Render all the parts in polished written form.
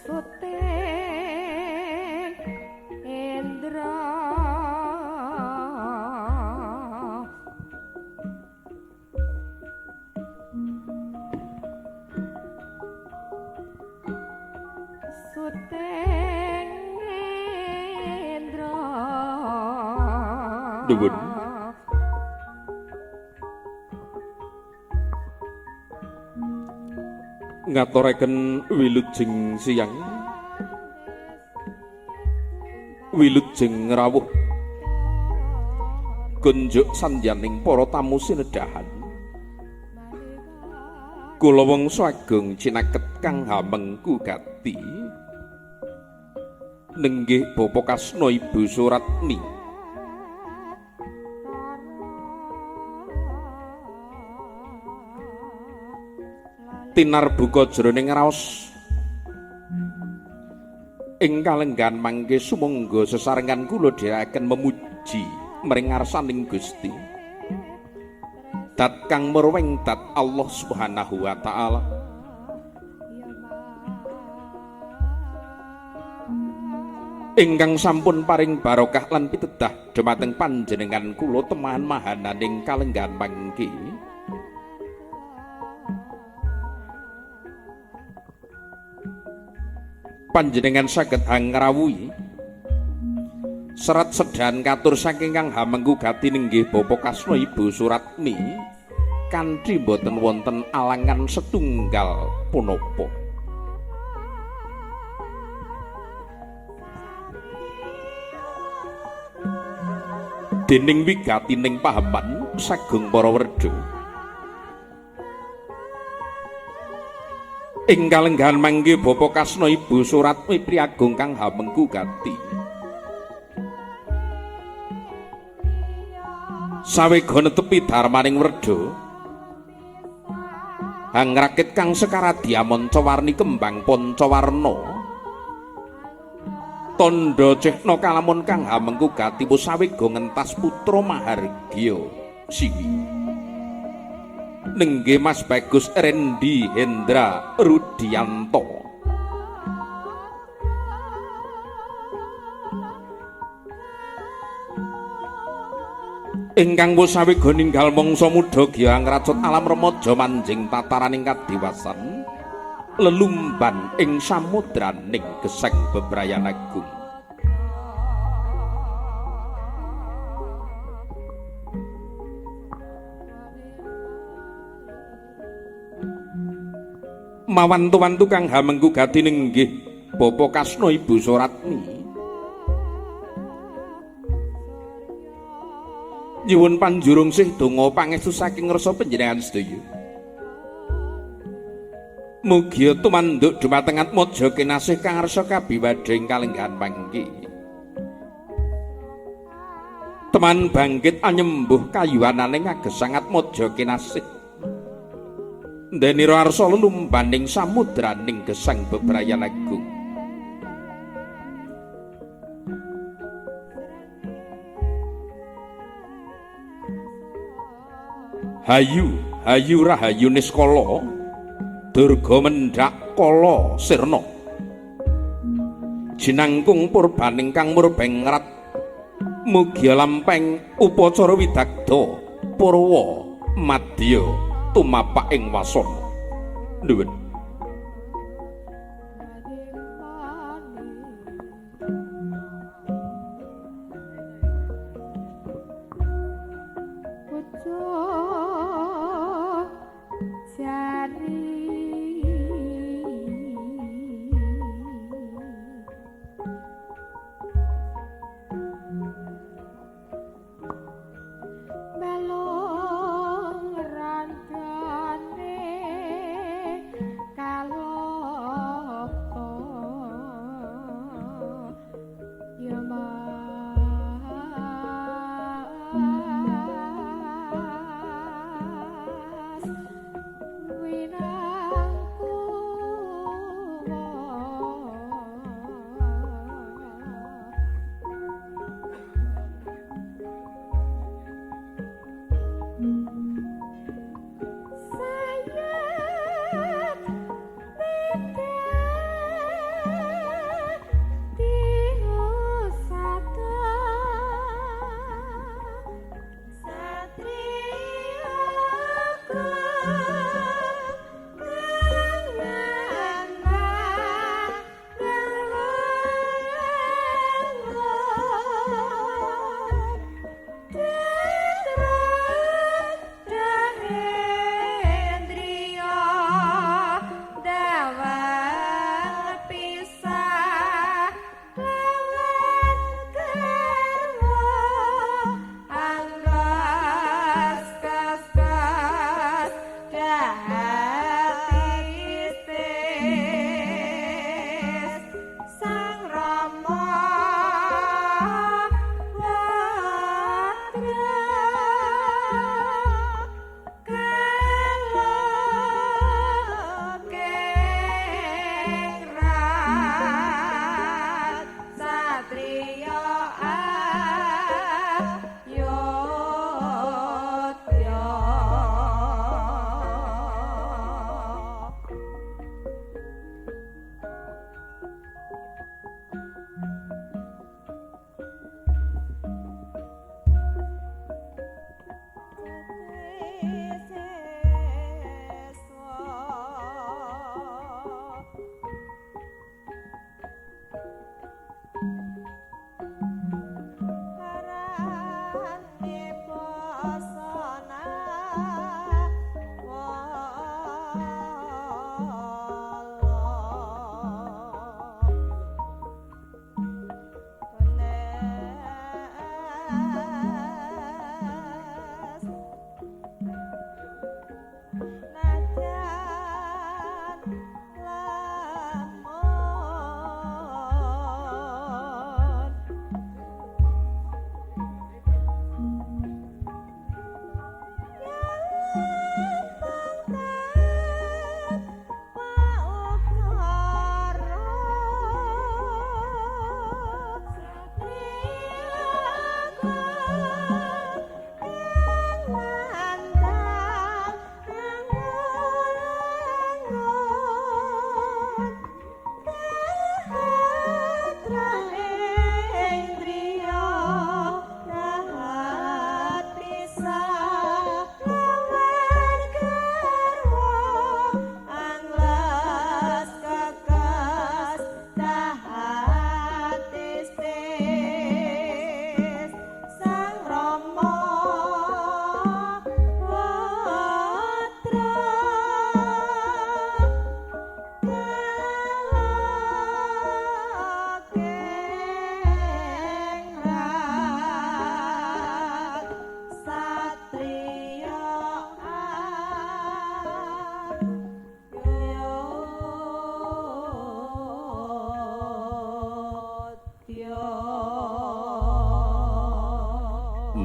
suting Indra suting Indra Nuwun ngaturaken wilujeng siyang wilujeng rawuh kunjuk sandyaning para tamu sinedahan kula wangsa agung cinaket kang hamengku gati nenggih Bapa Kasna Ibu Suratni tinarbuka jroning raos ing kalenggan mangke sumangga sesarengan kula dherekaken memuji mring ngarsaning Gusti dat kang merweng dat Allah Subhanahu wa taala ingkang sampun paring barokah lan pitedah dhumateng panjenengan kula temahan mahananing kalenggan mangke panjenengan saged angrawuhi serat sedan katur saking kang hamengku gati nenggih Bapa Kasna Ibu Suratni kanthi boten wonten alangan setunggal punapa dening wigatining pahaman sagung para werda ing kalenggahan mangke Bapa Kasna Ibu Suratni priagung kang hamengku gati sawega netepi darmaning werda hangrakit kang sekaradya manca-warni kembang pancawarna tandha cehna kalamun kang hamengku gati sawega ngentas putra mahargya siwi nenggih Mas Bagus Rendi Hendra Rudianto ingkang sawega ninggal mangsa muda giya ngracut alam remaja manjing tataraning kadiwasan lelumban ing samudraning geseng bebrayan agung mawantu-wantu kang hamengku gati nenggih Bapa Kasna Ibu Suratni nyuwun panjurung sih donga pangestu saking ngarsa panjenengan sedaya mugi tumanduk dhumateng atmaja kinasih kang ngarsa kabiwadhe ing kalenggahan mangke teman bangkit anyembuh kayuhananing agesang atmaja kinasih Denira arsa lelumbaning samudraning gesang bebrayan agung hayu hayu rahayu niskala durga mendhak kala sirna jinangkung purbaning kang murbeng ngrat mugi lampeng upacara widagda purwa madya tumapak ing wasana nuwun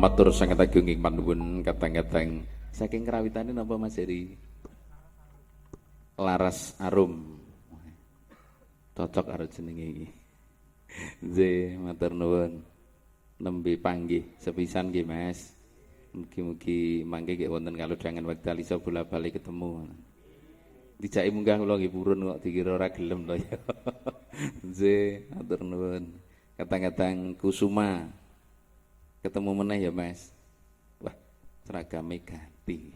matur sanget agung ing panuwun kadang-kadang saking kerawitane napa Mas Heri? Laras Arum. Cocok karo jenenge iki. Nggih, matur nuwun. Nembe panggih sepisan nggih Mas. Mugi-mugi mangke nggih wonten kalodhangan wekdal iso bola-bali ketemu. Dijake munggah kula nggih purun kok dikira ora gelem to ya. Nggih, matur nuwun. Kadang-kadang Kusuma ketemu meneh ya Mas. Wah, seragame ganti.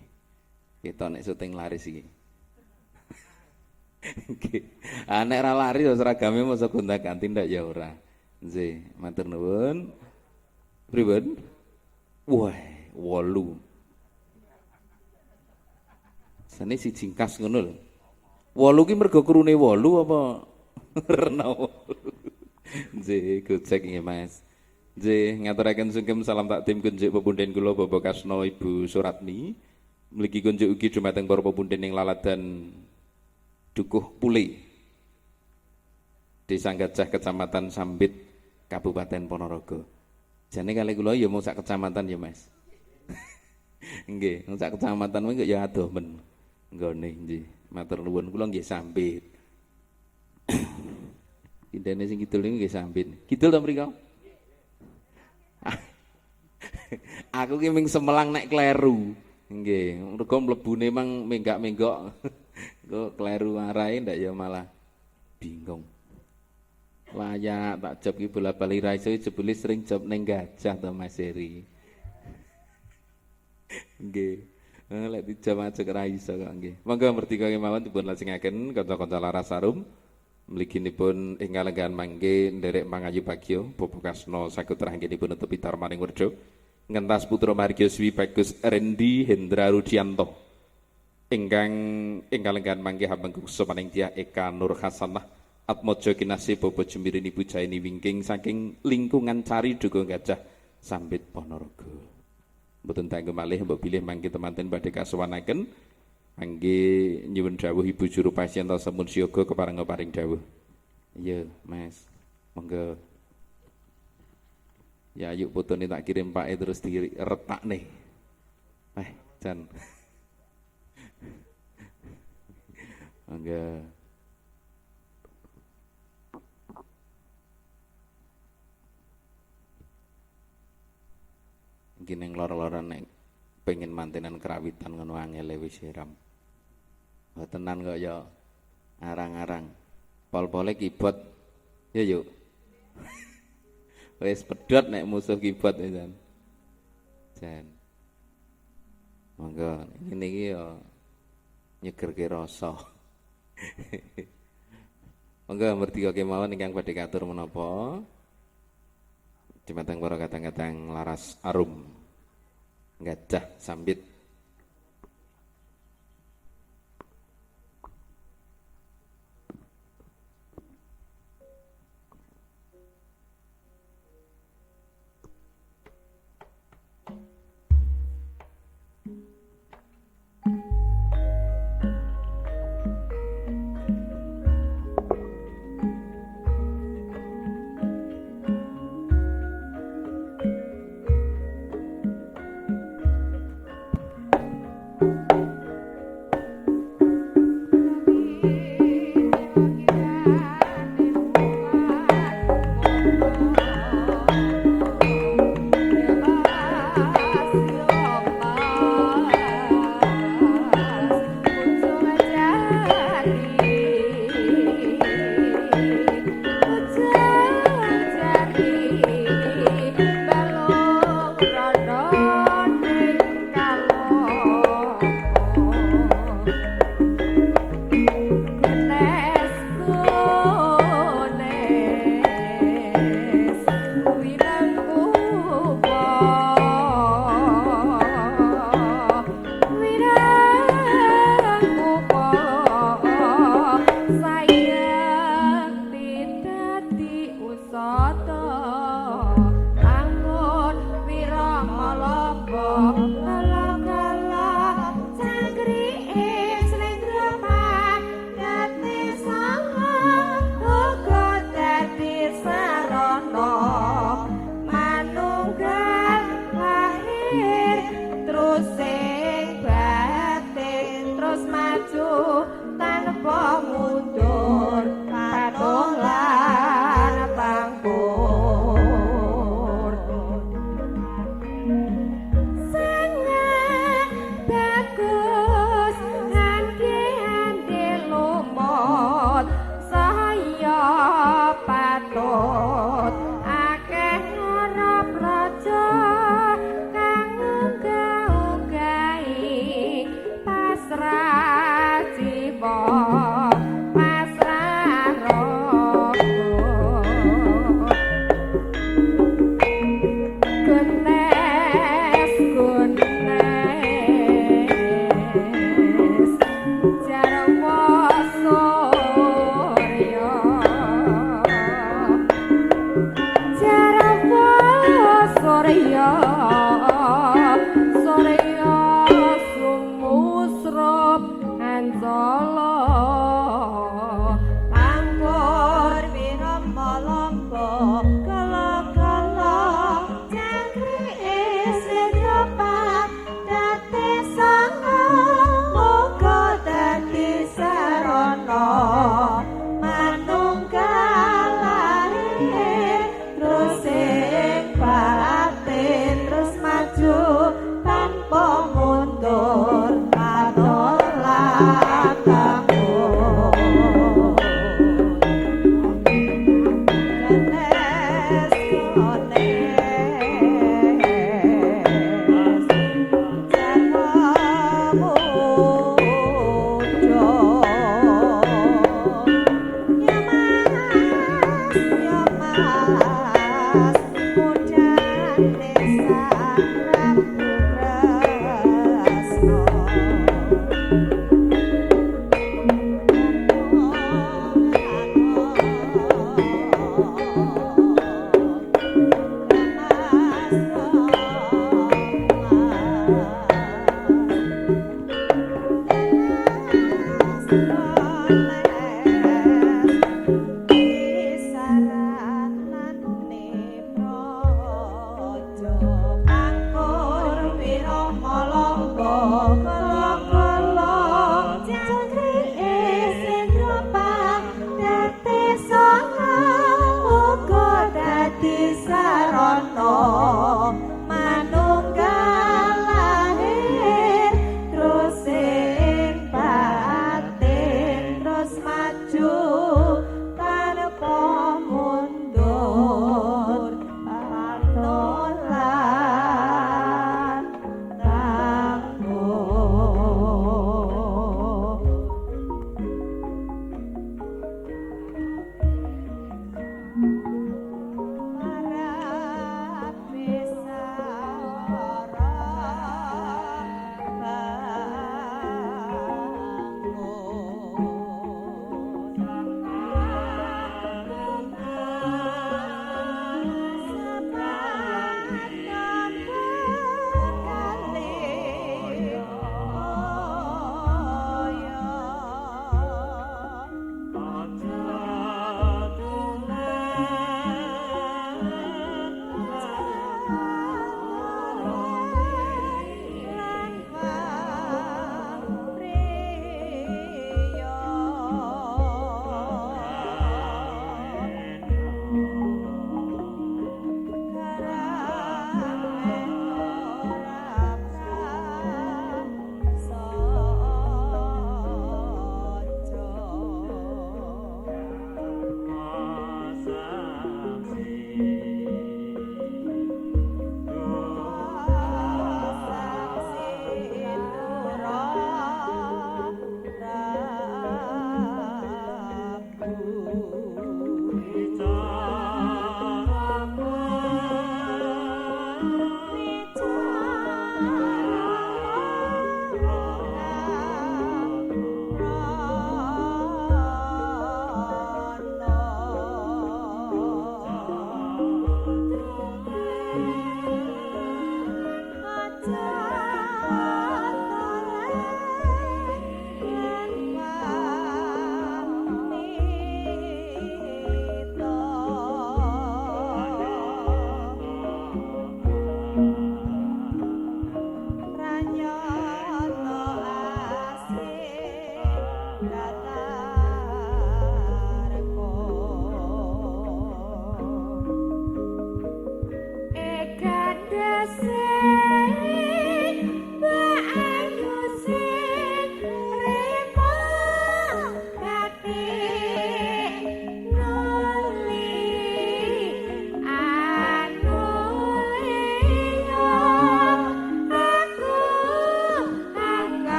Ketok nek syuting laris iki. Nggih. Nek ra laris seragame mosok gonta-ganti ndak ya ora. Nggih, matur nuwun. Pripun? Wah, 8. Sane si jingkas ngono lho. 8 ki mergo krune 8 apa rena 8? Nggih, gojek nggih Mas. Nggih, ngaturaken sungkem salam takdim kunjuk pepunden kula Bapak Kasno Ibu Suratni. Mligi kunjuk ugi dumateng para pepunden ing laladan Dukuh Pule. Desa Gajah Kecamatan Sambit Kabupaten Ponorogo. Jane kali kula ya mau sak kecamatan ya Mas. Nggih, sak kecamatan kuwi ya adoh men. Nggone nggih. Matur nuwun kula nggih Sambit. Indene sing kidul niku nggih Sambit. Kidul ta mriko? Aku ki ming Semelang nek kleru. Nggih, mergo mlebune mang menggak-menggok. Kok kleru arahe ndak ya malah bingung. Layak tak job ki bola-bali ra iso jebule sering job ning Gajah to Mas Heri. Nggih. Lek dijam ajek ra iso kok nggih. Monggo merdika kemawon dipun lajengaken kanca-kanca Laras Arum. Mliginipun ing kalenggahan mangke nderek mangayu bagya Bapak Kasno sakutra anggenipun nutupi darmaning werja. Ngentas putra marga Swi Bagus Rendi Hendra Rudianto. Ingkang ing kalenggahan mangke habengku sopaning Dyah Eka Nur Hasanah Atmojo kinasih Bobo Jemirini Pujaini Wingking saking lingkungan Cari Dugo Gajah Sambit Ponorogo. Mboten tanggo malih mbok bilih mangke temanten badhe kasuwanaken mangke nyuwun dawuh Ibu Juru Pasien ta sampun siyaga kepareng paring dawuh. Iya, Mas. Monggo. Ya yuk fotone tak kirim Pak terus diretakne. Jan. Monggo. Mungkin yang lor-loran nek pengen mantenan kerawitan ngono angele wis siram. Tenan kok ya arang-arang. Pol-pole kibot. Ya yuk. Wis pedhot nek musuh kibot ya Jan. Monggo ngene iki ya nyegerke rasa. Monggo merdika kemawon ingkang badhe katur menapa? Dumateng para kadang-kadang Laras Arum Gajah Sambit.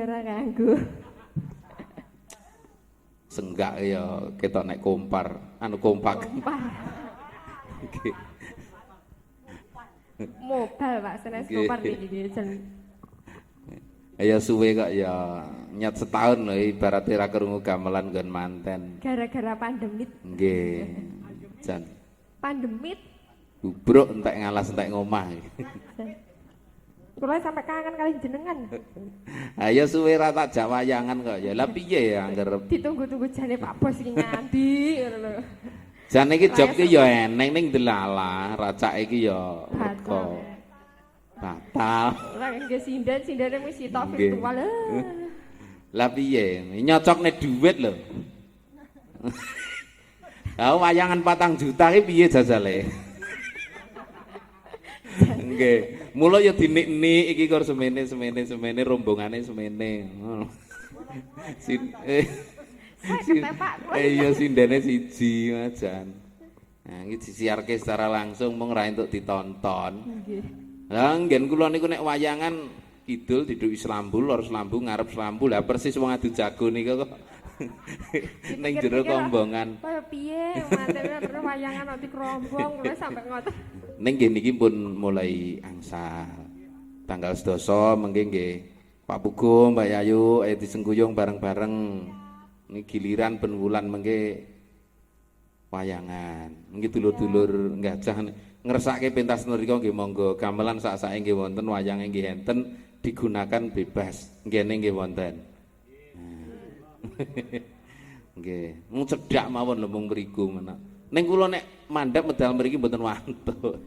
ora kanggo. Senggak ya ketok nek kompar, anu kompak. Nggih. Mobile Pak, senes Nggih. kompar niki jen. Ya suwe kok ya nyat setahun lho ibaratnya ra krungu gamelan nggon manten. Gara-gara pandemit. Nggih. Jan Pandemit. bubruk entek ngalas entek ngomah. Kula sampai kangen kali jenengan. Ayo suwe ra tak jak wayangan kok ya. Lah piye ya anggere Ditunggu-tunggu jane Pak Bos iki nganti ngono lho. jan iki job ki ya eneng ning delalah, racake iki ya rego. Batal. Ora nggih sindane wis sitok Nggih. virtual. Lah piye? Nyocokne dhuwit lho. Lah wayangan 4 juta ki piye jajale? Nggih. Mula ya dinik-nik iki kok semene rombongane semene. Iya sindene siji majan. Nah, iki disiarke secara langsung mung ra entuk ditonton. Nggih. Lah nggen kula niku nek wayangan kidul diduk Selambu, lor Selambu, ngarep Selambu. Lah persis wong adu jago niku kok ning jero kombongan. Kaya piye matene terus wayangan nanti kerombong kula sampe ngoten. Ning nggih niki pun mulai angsal. Tanggal 12 mengke nggih Pak Pugu, Mbak Yayu ayo disengguyung bareng-bareng. Ini giliran ben wulan mengke wayangan. Nggih dulur-dulur gajah ngersake pentas mriku nggih monggo gamelan sak-sake nggih wonten wayange nggih enten digunakan bebas. Nggene nggih wonten. Nggih, mung cedhak mawon lho mung mriku menak. Ning kula nek mandhap medal mriki mboten wantun.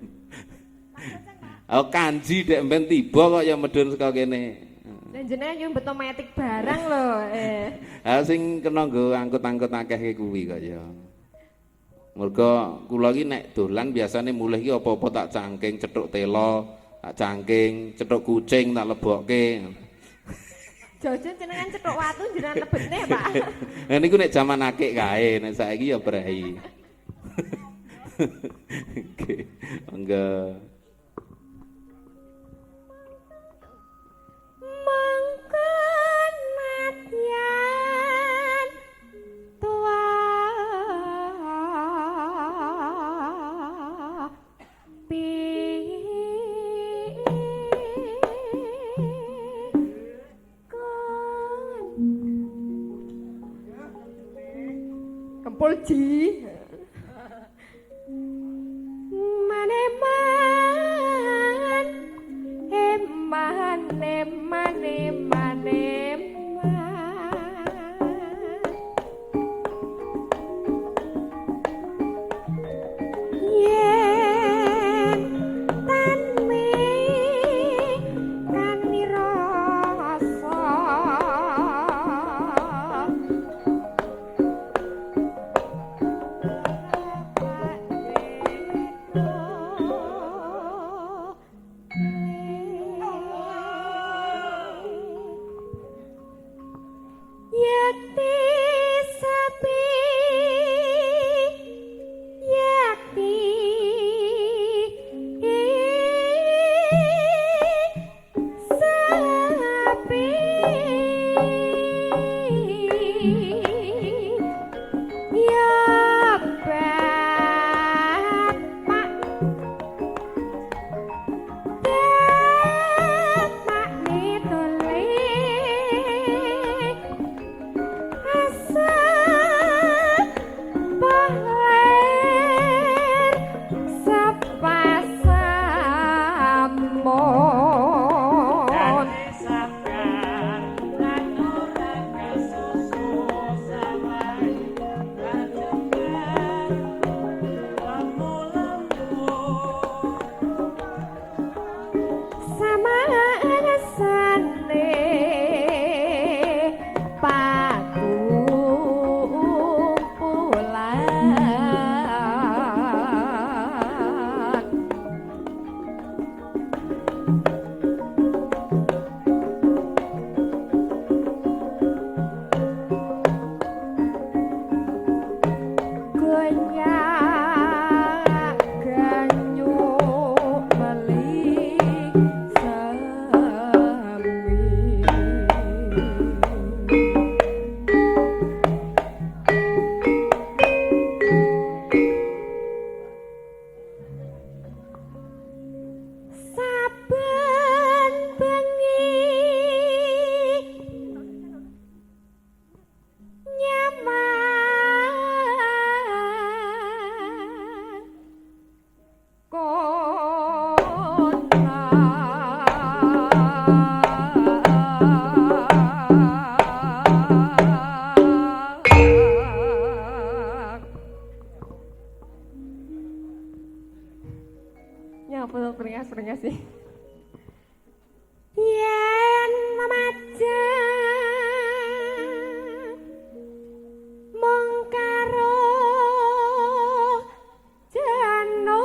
Oh kanji dek mben tiba kok ya medun saka kene. Lah jenengan yo beto metik barang lho. Ha sing kena nggo angkut-angkut akeh kuwi kok ya. Mergo kula iki nek dolan biasane mulih iki apa-apa tak cangking cethuk tela, tak cangking cethuk kucing tak lebokke. Jojo jenengan cethuk watu jenengan lebetne, Pak. Nah niku nek jaman akik kae, nek saiki ya brai. Oke, enggak. Mangken matyan tua Kempul ji maneman eman eman eman yen tanmi kani rasa peringas sih. Yen mamaja mung karo janur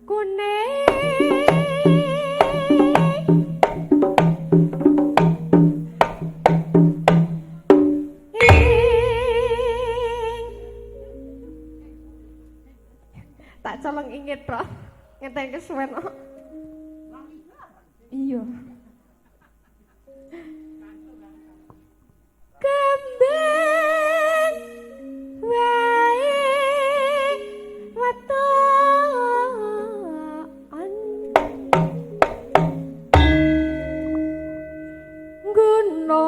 kuning tak colong inget bro ngeteng kesuwen kok iya kembang wae watoan guna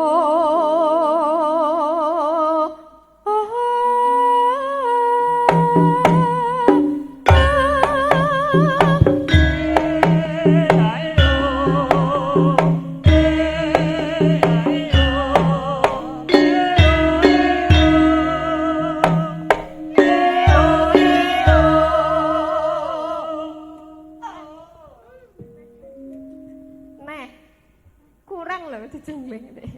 kurang loh dijengling deh.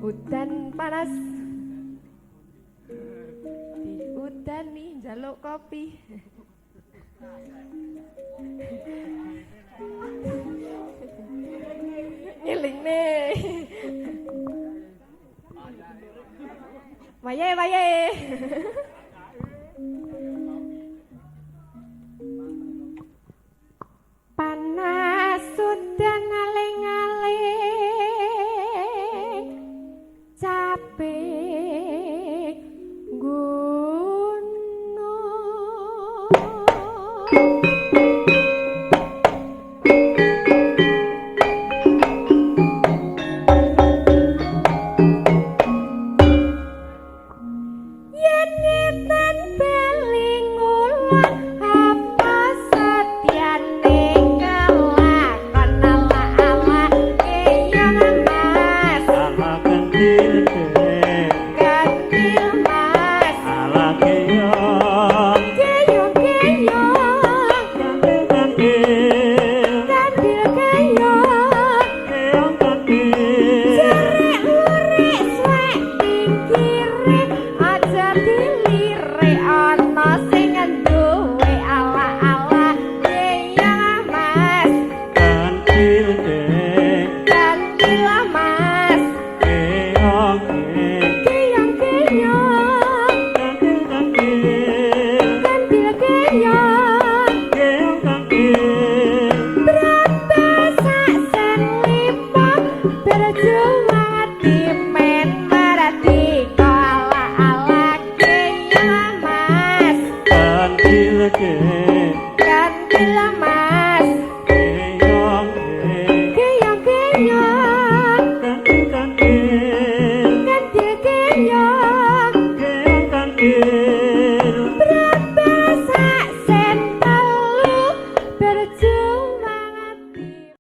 Udan panas diudani njaluk kopi ngiling nih waye panas udan aling-aling capek gunung yen ngetan beling ulang apa setiane kelakon ala-ala keyang mas ala kendil mas ala keyong keyong kandil keyong cerik lurik swek pinggire aja dilire ana sing duwe ala-ala keyang mas kandil mas keyong berapa sak sen lima berjuang tim